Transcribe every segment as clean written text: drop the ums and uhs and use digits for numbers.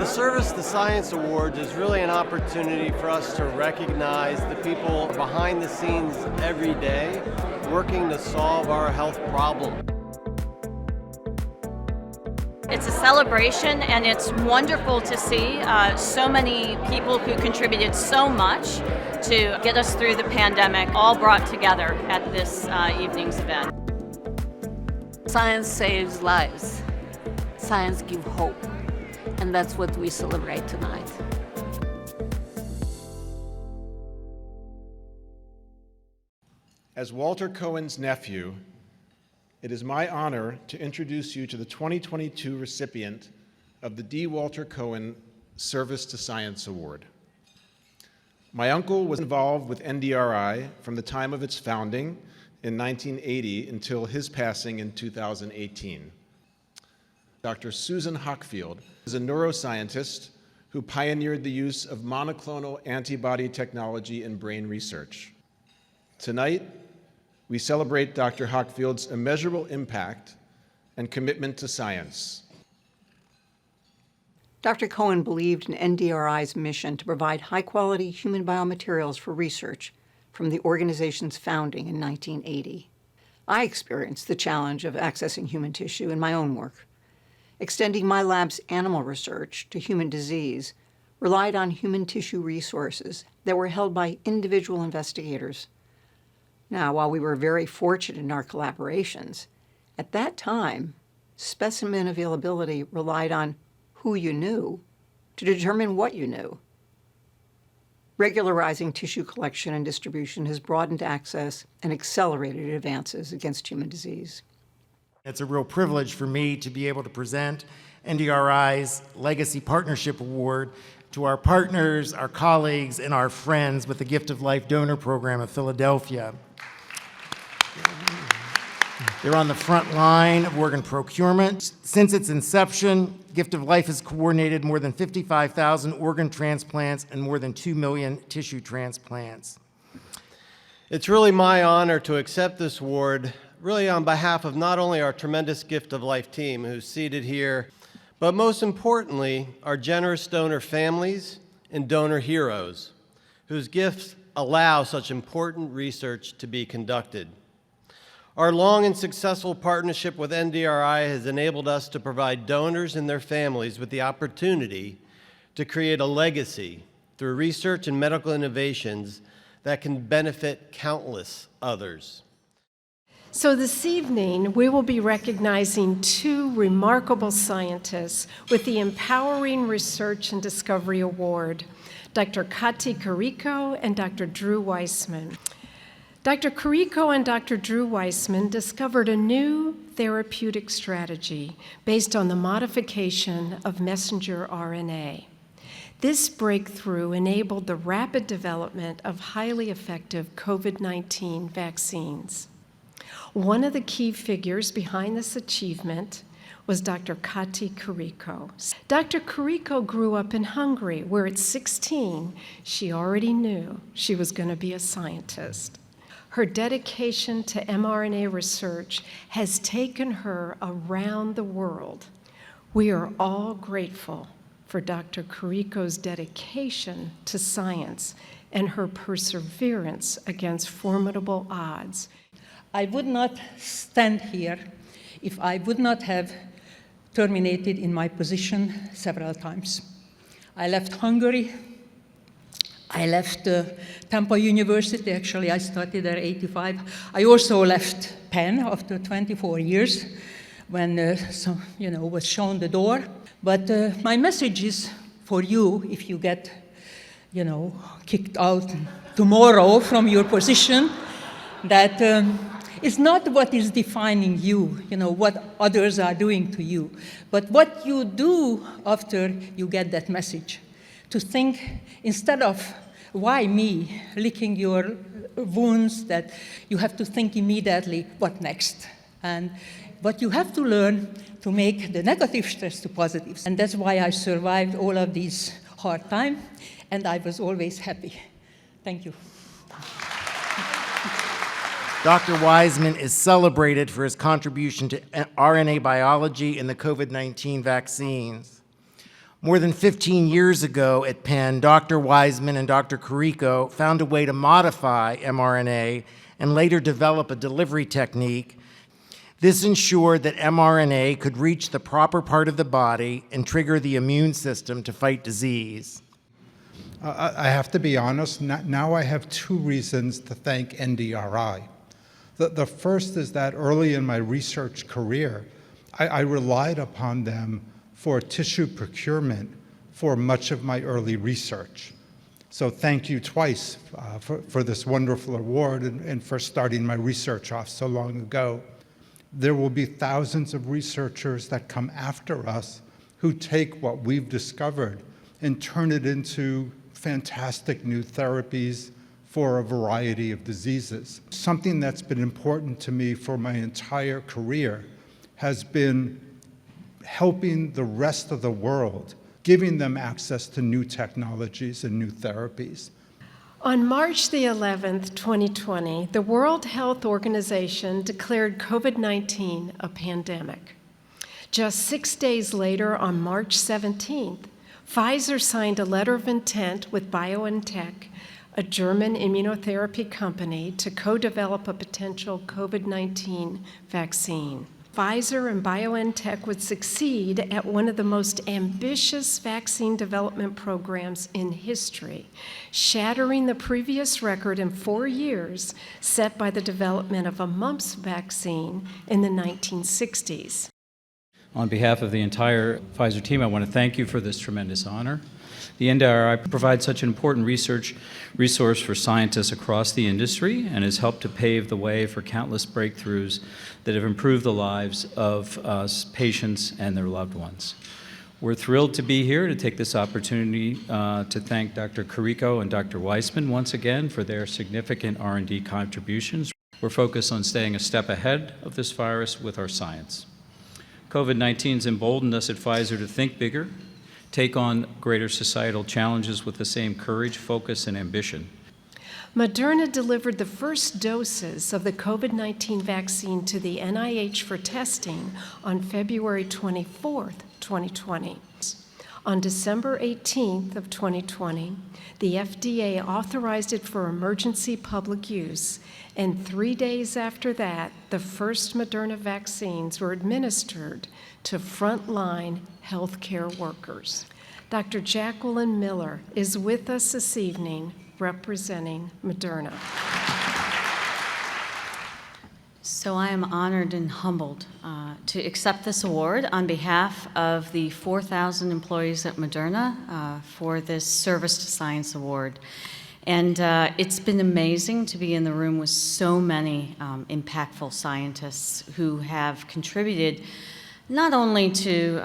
Service to Science Awards is really an opportunity for us to recognize the people behind the scenes every day working to solve our health problem. It's a celebration, and it's wonderful to see so many people who contributed so much to get us through the pandemic all brought together at this evening's event. Science saves lives. Science gives hope. And that's what we celebrate tonight. As Walter Cohen's nephew, it is my honor to introduce you to the 2022 recipient of the D. Walter Cohen Service to Science Award. My uncle was involved with NDRI from the time of its founding in 1980 until his passing in 2018. Dr. Susan Hockfield is a neuroscientist who pioneered the use of monoclonal antibody technology in brain research. Tonight, we celebrate Dr. Hockfield's immeasurable impact and commitment to science. Dr. Cohen believed in NDRI's mission to provide high-quality human biomaterials for research from the organization's founding in 1980. I experienced the challenge of accessing human tissue in my own work. Extending my lab's animal research to human disease relied on human tissue resources that were held by individual investigators. Now, while we were very fortunate in our collaborations, at that time, specimen availability relied on who you knew to determine what you knew. Regularizing tissue collection and distribution has broadened access and accelerated advances against human disease. It's a real privilege for me to be able to present NDRI's Legacy Partnership Award to our partners, our colleagues, and our friends with the Gift of Life Donor Program of Philadelphia. They're on the front line of organ procurement. Since its inception, Gift of Life has coordinated more than 55,000 organ transplants and more than 2 million tissue transplants. It's really my honor to accept this award, really on behalf of not only our tremendous Gift of Life team who's seated here, but most importantly, our generous donor families and donor heroes whose gifts allow such important research to be conducted. Our long and successful partnership with NDRI has enabled us to provide donors and their families with the opportunity to create a legacy through research and medical innovations that can benefit countless others. So this evening, we will be recognizing two remarkable scientists with the Empowering Research and Discovery Award, Dr. Katalin Kariko and Dr. Drew Weissman. Dr. Kariko and Dr. Drew Weissman discovered a new therapeutic strategy based on the modification of messenger RNA. This breakthrough enabled the rapid development of highly effective COVID-19 vaccines. One of the key figures behind this achievement was Dr. Katalin Kariko. Dr. Kariko grew up in Hungary, where at 16, she already knew she was going to be a scientist. Her dedication to mRNA research has taken her around the world. We are all grateful for Dr. Kariko's dedication to science and her perseverance against formidable odds. I would not stand here if I would not have terminated in my position several times. I left Hungary. I left Tampa University. Actually, I started there in '85. I also left Penn after 24 years when was shown the door. But my message is for you if you get kicked out tomorrow from your position, that it's not what is defining you, what others are doing to you, but what you do after you get that message. To think, instead of why me, licking your wounds, that you have to think immediately, what next? And what you have to learn to make the negative stress to positives. And that's why I survived all of these hard times, and I was always happy. Thank you. Dr. Weissman is celebrated for his contribution to RNA biology and the COVID-19 vaccines. More than 15 years ago at Penn, Dr. Weissman and Dr. Kariko found a way to modify mRNA and later develop a delivery technique. This ensured that mRNA could reach the proper part of the body and trigger the immune system to fight disease. I have to be honest, now I have two reasons to thank NDRI. The first is that early in my research career, I relied upon them for tissue procurement for much of my early research. So thank you twice for this wonderful award and for starting my research off so long ago. There will be thousands of researchers that come after us who take what we've discovered and turn it into fantastic new therapies for a variety of diseases. Something that's been important to me for my entire career has been helping the rest of the world, giving them access to new technologies and new therapies. On March the 11th, 2020, the World Health Organization declared COVID-19 a pandemic. Just 6 days later, on March 17th, Pfizer signed a letter of intent with BioNTech, a German immunotherapy company, to co-develop a potential COVID-19 vaccine. Pfizer and BioNTech would succeed at one of the most ambitious vaccine development programs in history, shattering the previous record in 4 years set by the development of a mumps vaccine in the 1960s. On behalf of the entire Pfizer team, I want to thank you for this tremendous honor. The NDRI provides such an important research resource for scientists across the industry and has helped to pave the way for countless breakthroughs that have improved the lives of patients and their loved ones. We're thrilled to be here to take this opportunity to thank Dr. Kariko and Dr. Weissman once again for their significant R&D contributions. We're focused on staying a step ahead of this virus with our science. COVID-19 has emboldened us at Pfizer to think bigger, take on greater societal challenges with the same courage, focus, and ambition. Moderna delivered the first doses of the COVID-19 vaccine to the NIH for testing on February 24th, 2020. On December 18th of 2020, the FDA authorized it for emergency public use, and 3 days after that, the first Moderna vaccines were administered to frontline healthcare workers. Dr. Jacqueline Miller is with us this evening representing Moderna. So I am honored and humbled to accept this award on behalf of the 4,000 employees at Moderna for this Service to Science Award. And it's been amazing to be in the room with so many impactful scientists who have contributed not only to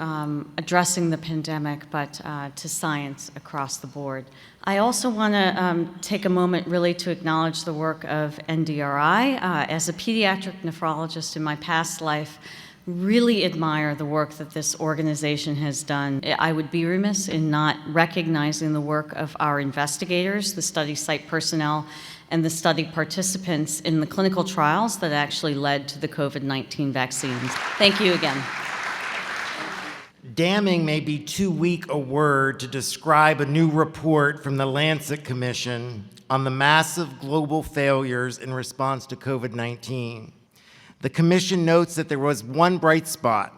addressing the pandemic, but to science across the board. I also want to take a moment really to acknowledge the work of NDRI. As a pediatric nephrologist in my past life, really admire the work that this organization has done. I would be remiss in not recognizing the work of our investigators, the study site personnel, and the study participants in the clinical trials that actually led to the COVID-19 vaccines. Thank you again. Damning may be too weak a word to describe a new report from the Lancet Commission on the massive global failures in response to COVID-19. The Commission notes that there was one bright spot: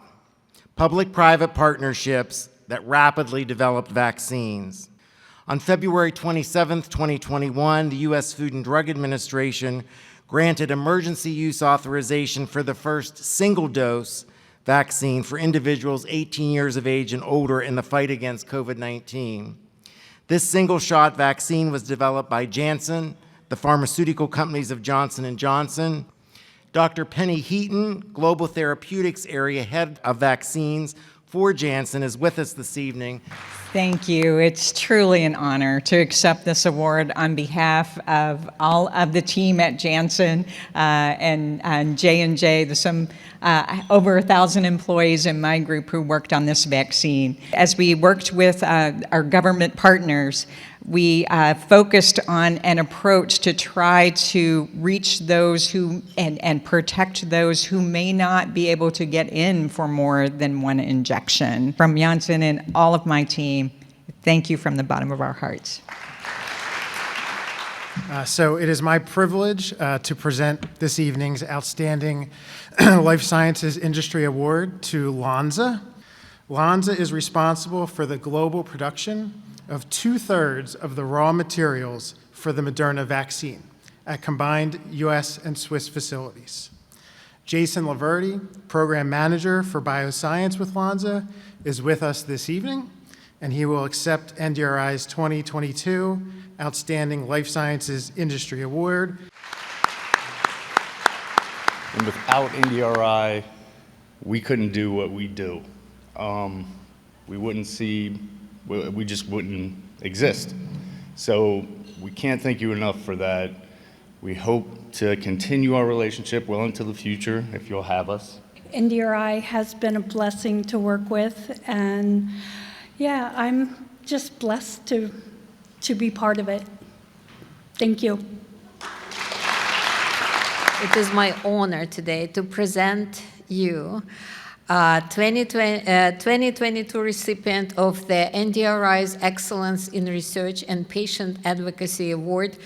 public-private partnerships that rapidly developed vaccines. On February 27, 2021, the U.S. Food and Drug Administration granted emergency use authorization for the first single-dose vaccine for individuals 18 years of age and older in the fight against COVID-19. This single-shot vaccine was developed by Janssen, the pharmaceutical companies of Johnson & Johnson. Dr. Penny Heaton, Global Therapeutics Area Head of Vaccines for Janssen, is with us this evening. Thank you. It's truly an honor to accept this award on behalf of all of the team at Janssen and J&J. There's some over 1,000 employees in my group who worked on this vaccine. As we worked with our government partners, We focused on an approach to try to reach those who and protect those who may not be able to get in for more than one injection. From Janssen and all of my team, thank you from the bottom of our hearts. So it is my privilege to present this evening's Outstanding Life Sciences Industry Award to Lonza. Lonza is responsible for the global production of 2/3 of the raw materials for the Moderna vaccine at combined US and Swiss facilities. Jason Laverty, Program Manager for Bioscience with Lonza, is with us this evening, and he will accept NDRI's 2022 Outstanding Life Sciences Industry Award. And without NDRI, we couldn't do what we do. We just wouldn't exist. So we can't thank you enough for that. We hope to continue our relationship well into the future if you'll have us. NDRI has been a blessing to work with, and yeah, I'm just blessed to be part of it. Thank you. It is my honor today to present you 2022 recipient of the NDRI's Excellence in Research and Patient Advocacy Award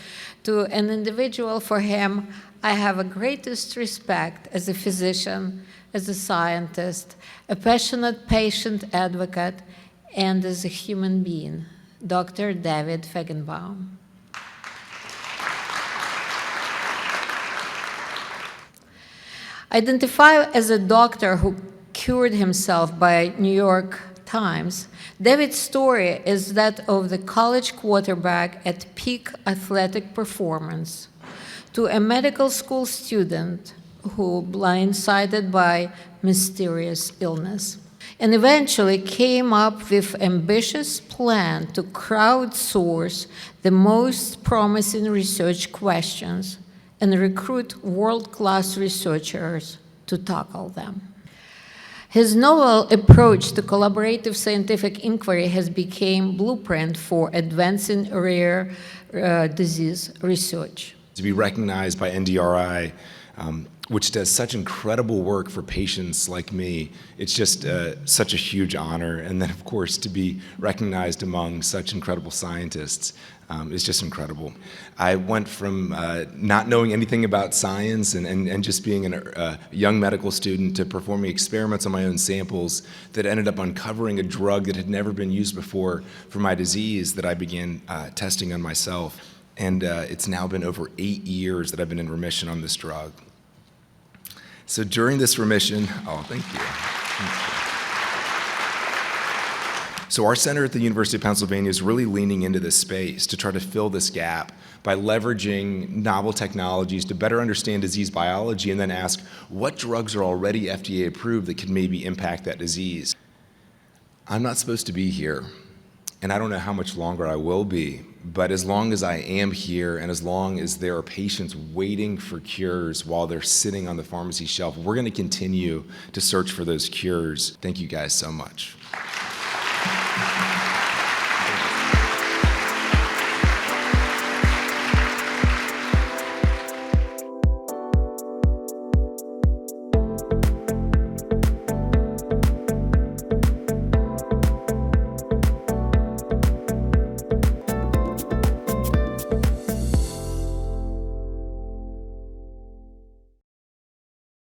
to an individual for whom I have a greatest respect as a physician, as a scientist, a passionate patient advocate, and as a human being, Dr. David Feigenbaum. Identified as a doctor who cured himself by New York Times, David's story is that of the college quarterback at peak athletic performance to a medical school student who blindsided by mysterious illness, and eventually came up with an ambitious plan to crowdsource the most promising research questions and recruit world-class researchers to tackle them. His novel approach to collaborative scientific inquiry has become blueprint for advancing rare disease research. To be recognized by NDRI, which does such incredible work for patients like me, it's just such a huge honor. And then, of course, to be recognized among such incredible scientists is just incredible. I went from not knowing anything about science and just being a young medical student to performing experiments on my own samples that ended up uncovering a drug that had never been used before for my disease that I began testing on myself. And it's now been over 8 years that I've been in remission on this drug. So during this remission, thank you. So our center at the University of Pennsylvania is really leaning into this space to try to fill this gap by leveraging novel technologies to better understand disease biology and then ask what drugs are already FDA approved that could maybe impact that disease. I'm not supposed to be here, and I don't know how much longer I will be, but as long as I am here and as long as there are patients waiting for cures while they're sitting on the pharmacy shelf, we're going to continue to search for those cures. Thank you guys so much.